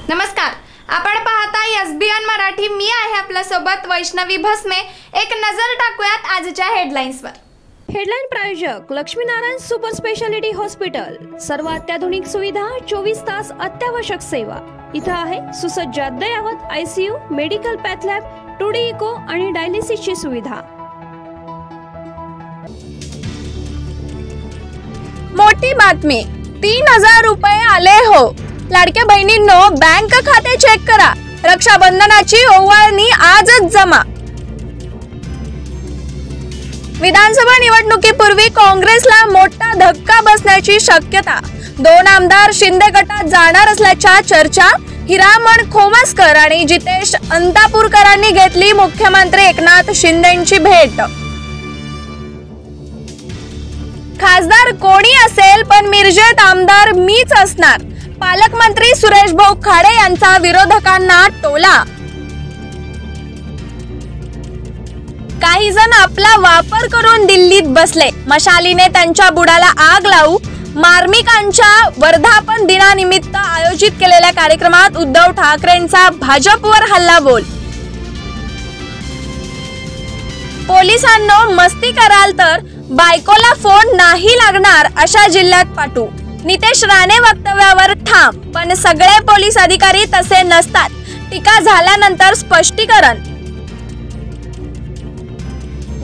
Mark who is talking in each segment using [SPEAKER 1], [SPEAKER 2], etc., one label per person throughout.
[SPEAKER 1] नमस्कार, आपण पाहता एसबीएन मराठी। मी आहे आपल्या सोबत वैष्णवी भस्मे। एक नजर टाकूयात आजच्या हेडलाईन्सवर।
[SPEAKER 2] हेडलाईन प्रायोजक लक्ष्मीनारायण सुपर स्पेशालिटी हॉस्पिटल। सर्व अत्याधुनिक सुविधा, 24 तास अत्यावश्यक सेवा। इथं आहे सुसज्ज अद्ययावत ICU, medical path lab, 2D echo आणि डायलिसिसची सुविधा।
[SPEAKER 3] मोठी बातमी, 3000 रुपये आले हो। लाडक्या बहिणींनो, बँक खाते चेक करा। रक्षाबंधनाची ओवाळणी आजच जमा। विधानसभा निवडणुकीपूर्वी काँग्रेसला मोठा धक्का बसण्याची शक्यता। 2 आमदार शिंदे गटात जाणार असल्याच्या चर्चा। हिरामण खोमस्कर आणि जितेश अंतापूरकरांनी घेतली मुख्यमंत्री एकनाथ शिंदेंची भेट। खासदार कोणी असेल पण मिरजेत आमदार मीच असणार। पालकमंत्री सुरेश भाऊ खाडे यांचा विरोधकांना टोला। काही जण आपला वापर करून दिल्लीत बसले। मशालीने त्यांच्या बुडाला आग लावू। मार्मिकांच्या वर्धापन दिनानिमित्त आयोजित केलेल्या कार्यक्रमात उद्धव ठाकरेंचा भाजपवर हल्लाबोल। पोलिसांनो, मस्ती कराल तर बायकोला फोन नाही लागणार अशा जिल्ह्यात पाठवू। नितेश राणे वक्तव्यावर ठाम, पण सगळे पोलीस अधिकारी तसे नसतात। टीका झाल्यानंतर स्पष्टीकरण।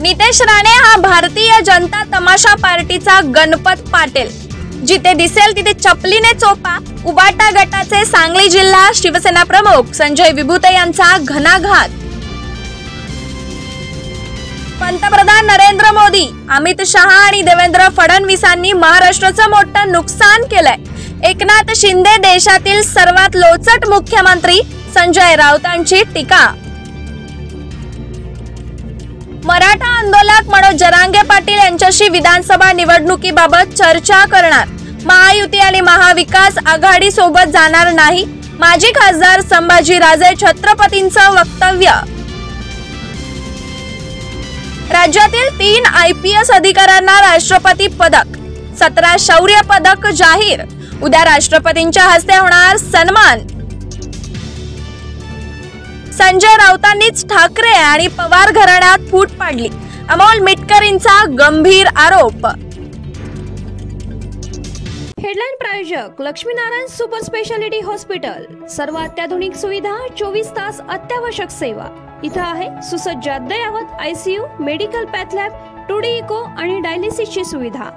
[SPEAKER 3] नितेश राणे हा भारतीय जनता तमाशा पार्टीचा गणपत पाटील। जिथे दिसेल तिथे चपलीने चोपा। उबाटा गटाचे सांगली जिल्हा शिवसेना प्रमुख संजय विभूते यांचा घणाघात। पंतप्रधान नरेंद्र मोदी, अमित शहा आणि देवेंद्र फडणवीसांनी महाराष्ट्राचं मोठं नुकसान केलंय। एकनाथ शिंदे देशातील सर्वात लोचट मुख्यमंत्री, संजय राऊतांची टीका। मराठा आंदोलक मनोज जरांगे पाटील यांच्याशी विधानसभा निवडणुकीबाबत चर्चा करणार। महायुती आणि महाविकास आघाडी सोबत जाणार नाही। माजी खासदार संभाजीराजे छत्रपतींचं वक्तव्य। राज्यातील 3 IPS अधिकाऱ्यांना राष्ट्रपती पदक, 17 शौर्य पदक जाहीर। उद्या राष्ट्रपतींच्या हस्ते होणार सन्मान। संजय राऊतांनीच ठाकरे आणि पवार घराण्यात फूट पाडली, अमोल मिटकरींचा गंभीर आरोप।
[SPEAKER 2] हेडलाईन प्रायोजक लक्ष्मीनारायण सुपर स्पेशालिटी हॉस्पिटल। सर्व अत्याधुनिक सुविधा, 24 तास अत्यावश्यक सेवा। इथं आहे सुसज्ज अद्ययावत ICU, medical path lab, 2D echo आणि डायलिसिसची सुविधा।